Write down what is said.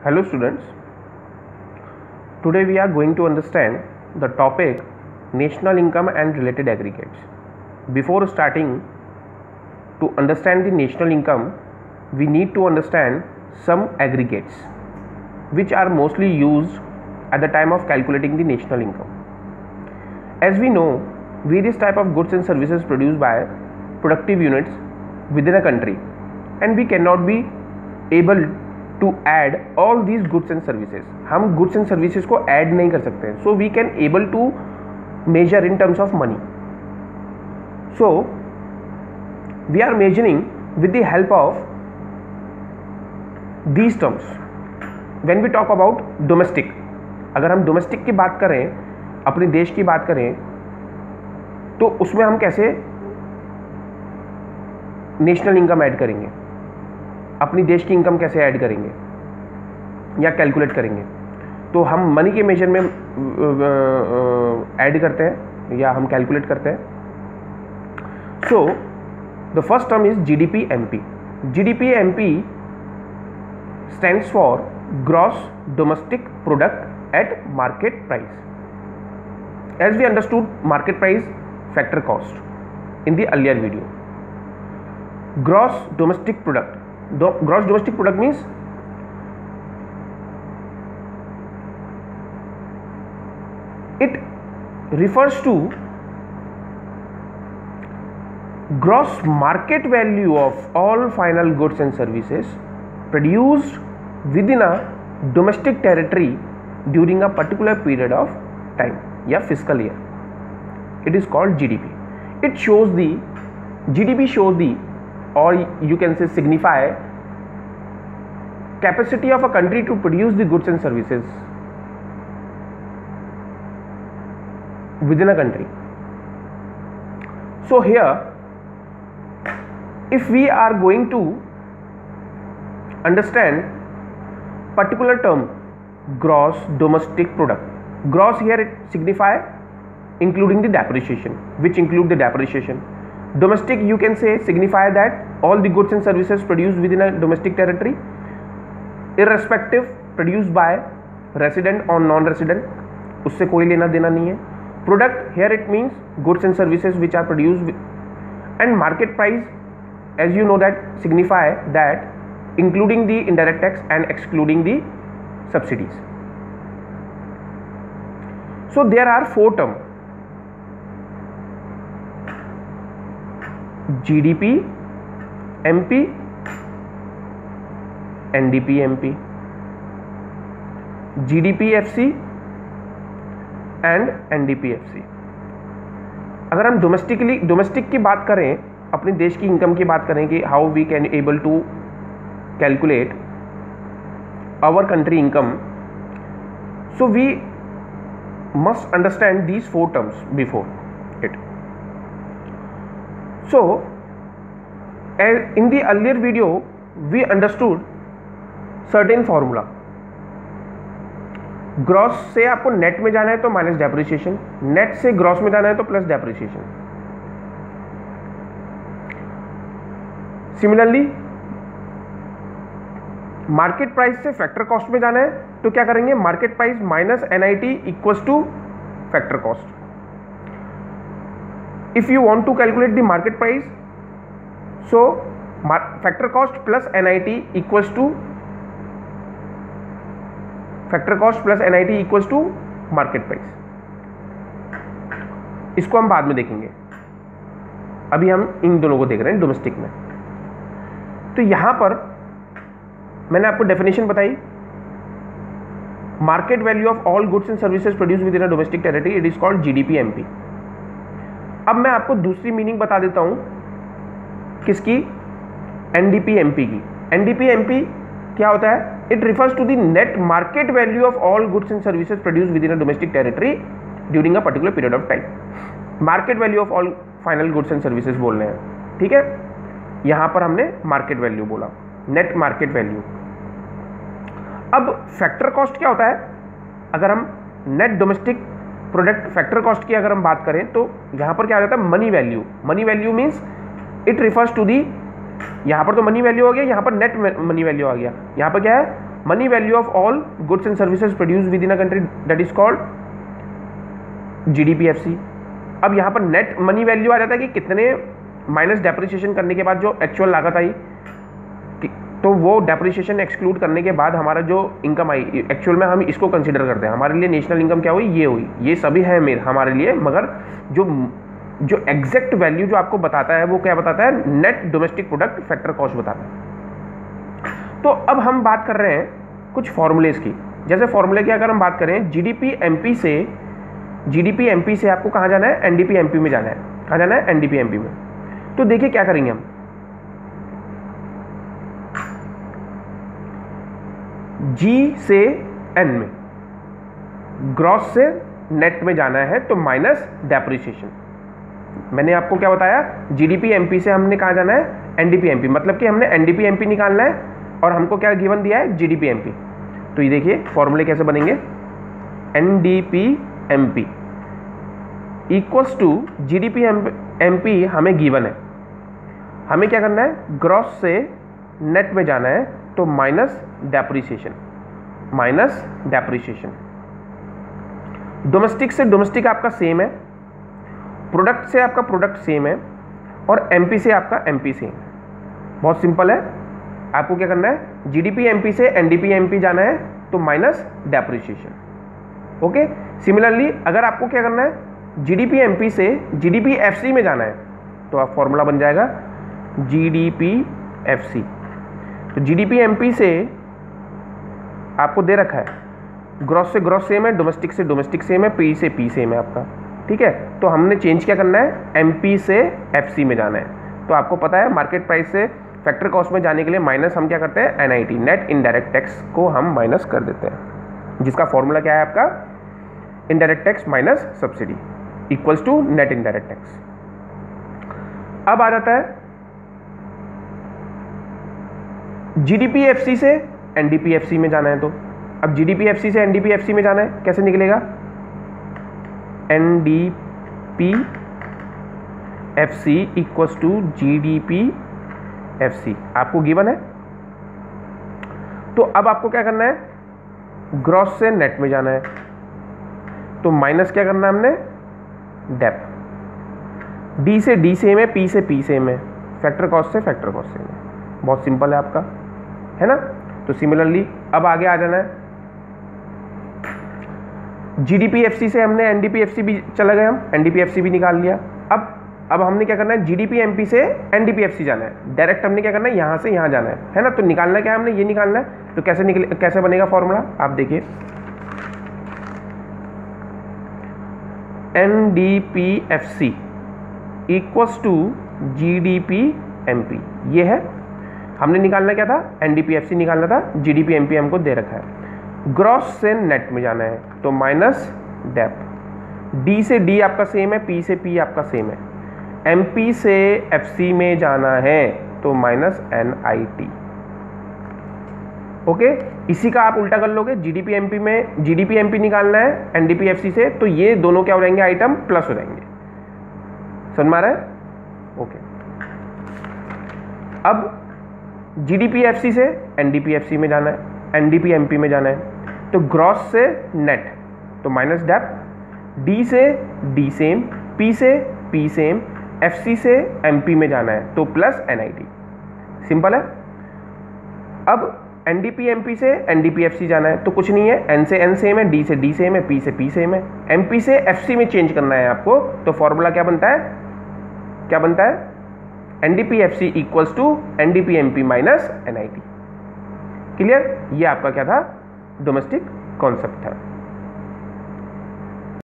Hello students, today we are going to understand the topic national income and related aggregates. Before starting to understand the national income, we need to understand some aggregates which are mostly used at the time of calculating the national income. As we know, various type of goods and services produced by productive units within a country, and we cannot be able to add all these goods and services. हम goods and services को add नहीं कर सकते, so we can able to measure in terms of money. So we are measuring with the help of these terms. When we talk about domestic, अगर हम domestic की बात करें, अपने देश की बात करें, तो उसमें हम कैसे नेशनल इनकम ऐड करेंगे, अपनी देश की इनकम कैसे ऐड करेंगे या कैलकुलेट करेंगे. तो हम मनी के मेजर में ऐड करते हैं या हम कैलकुलेट करते हैं. So the first term is GDP MP. GDP MP stands for gross domestic product at market price. As we understood market price factor cost in the earlier video. Gross domestic product, gross domestic product means it refers to gross market value of all final goods and services produced within a domestic territory during a particular period of time या fiscal year. It is called GDP. It shows the GDP shows the, or you can say signify, capacity of a country to produce the goods and services within a country. So here, if we are going to understand particular term gross domestic product, gross here it signify including the depreciation, which include the depreciation. Domestic you can say signify that all the goods and services produced within a domestic territory, irrespective produced by resident or non-resident, उससे कोई लेना देना नहीं है. Product here it means goods and services which are produced, and market price as you know that signify that including the indirect tax and excluding the subsidies. So there are four terms: GDP, MP, NDP MP, GDP FC and NDP FC. अगर हम domestic की बात करें, अपने देश की income की बात करें कि how we can able to calculate our country income, so we must understand these four terms before it. So in the earlier video we understood certain formula. Gross से आपको नेट में जाना है तो माइनस डेप्रिसिएशन, नेट से gross में जाना है तो plus depreciation. Similarly market price से फैक्टर कॉस्ट में जाना है तो क्या करेंगे, market price minus NIT equals to factor cost. If you want to calculate the market price, so factor cost plus NIT equals to market price. इसको हम बाद में देखेंगे, अभी हम इन दोनों को देख रहे हैं डोमेस्टिक में. तो यहां पर मैंने आपको डेफिनेशन बताई, market value of all goods and services produce within a domestic territory, it is called GDP MP. अब मैं आपको दूसरी मीनिंग बता देता हूं किसकी, NDP MP की. NDP MP क्या होता है, it refers to the net market value of all goods and services produce within a domestic territory during a particular period of time. Market value of all final goods and services बोल रहे हैं, ठीक है. यहां पर हमने market value बोला, net market value. अब फैक्टर कॉस्ट क्या होता है, अगर हम net domestic product factor cost की अगर हम बात करें तो यहाँ पर क्या हो जाता है, money value. Money value means it refers to the, यहाँ पर तो मनी वैल्यू हो गया, यहाँ पर नेट मनी वैल्यू आ गया. यहाँ पर क्या है, money value of all goods and services produce within a country, that is called GDPFC। अब यहाँ पर नेट मनी वैल्यू आ जाता है कि कितने माइनस डेप्रिसिएशन करने के बाद जो एक्चुअल लागत आई, तो वो डेप्रिसिएशन एक्सक्लूड करने के बाद हमारा जो इनकम आई एक्चुअल में हम इसको कंसीडर करते हैं। हमारे लिए नेशनल इनकम क्या हुई, ये हुई, ये सभी है मेरे हमारे लिए, मगर जो एग्जैक्ट वैल्यू जो आपको बताता है वो क्या बताता है, net domestic product factor cost बताता है। तो अब हम बात कर रहे हैं कुछ फॉर्मूलेज की। जैसे फॉर्मूले की अगर हम बात करें, GDP-MP से आपको कहाँ जाना है, NDP-MP में जाना है। कहाँ जाना है, NDP-MP में। तो देखिए क्या करेंगे हम, G से N में, ग्रॉस से नेट में जाना है, तो माइनस डेप्रिसिएशन। मैंने आपको क्या बताया, GDP-MP से हमने कहाँ जाना है, NDP-MP, मतलब कि हमने NDP-MP निकालना है और हमको क्या गिवन दिया है, GDP-MP। तो ये देखिए फॉर्मूले कैसे बनेंगे, NDP-MP इक्वल्स टू GDP-MP हमें गिवन है, हमें क्या करना है, ग्रॉस से नेट में जाना है, तो माइनस डेप्रिसिएशन, डोमेस्टिक से डोमेस्टिक आपका सेम है, प्रोडक्ट से आपका प्रोडक्ट सेम है, और MP से आपका MP सेम है। बहुत सिंपल है, आपको क्या करना है, GDP-MP से NDP-MP जाना है, तो माइनस डेप्रिसिएशन। ओके, सिमिलरली अगर आपको क्या करना है, GDP-MP से GDP-FC में जाना है, तो आप फॉर्मूला बन जाएगा GDP-FC। तो GDP-MP से आपको दे रखा है, ग्रॉस से ग्रॉस सेम है, डोमेस्टिक से डोमेस्टिक सेम है, P से P सेम है आपका, ठीक है। तो हमने चेंज क्या करना है, MP से FC में जाना है। तो आपको पता है मार्केट प्राइस से फैक्टर कॉस्ट में जाने के लिए माइनस हम क्या करते हैं, NIT, नेट इनडायरेक्ट टैक्स को हम माइनस कर देते हैं, जिसका फॉर्मूला क्या है आपका, indirect tax minus subsidy equals to net indirect tax. अब आ जाता है GDP-FC से NDP-FC में जाना है, तो अब GDP-FC से NDP-FC में जाना है, कैसे निकलेगा, NDP-FC इक्वल्स टू GDP-FC आपको गिवन है। तो अब आपको क्या करना है, ग्रॉस से नेट में जाना है, तो माइनस क्या करना है हमने, डेप, D से D सेम है, P से P सेम है, फैक्टर कॉस्ट से फैक्टर कॉस्ट सेम है। बहुत सिंपल है आपका, है ना। तो सिमिलरली अब आगे आ जाना है, GDP-FC से हमने NDP-FC भी चला गए, हम NDP-FC भी निकाल लिया। अब हमने क्या करना है, GDP-MP से NDP-FC जाना है, डायरेक्ट हमने क्या करना है, यहाँ से यहाँ जाना है ना। तो निकालना क्या है हमने, ये निकालना है। तो कैसे बनेगा फॉर्मूला, आप देखिए, NDP-FC इक्वल्स टू GDP-MP, ये है। हमने निकालना क्या था, NDP-FC निकालना था, GDP-MP हमको दे रखा है। ग्रॉस से नेट में जाना है, तो माइनस डेप, D से D आपका सेम है, P से P आपका सेम है, MP से FC में जाना है, तो माइनस NIT। ओके, इसी का आप उल्टा कर लोगे, GDP-MP में GDP-MP निकालना है NDP-FC से, तो ये दोनों क्या हो जाएंगे, आइटम प्लस हो जाएंगे। समझ में आ रहा है, ओके। अब GDP-FC से NDP-FC में जाना है, NDP-MP में जाना है, तो ग्रॉस से नेट, तो माइनस डेप, D से D सेम, P से P सेम, FC से MP में जाना है, तो प्लस NIT। सिंपल है। अब NDP-MP से NDP-FC जाना है, तो कुछ नहीं है, N से N सेम है, D से D सेम है, P से P सेम है, MP से FC में चेंज करना है आपको। तो फॉर्मूला क्या बनता है, NDP-FC equals to NDP-MP minus NIT। Clear, ये आपका क्या था, डोमेस्टिक कॉन्सेप्ट था।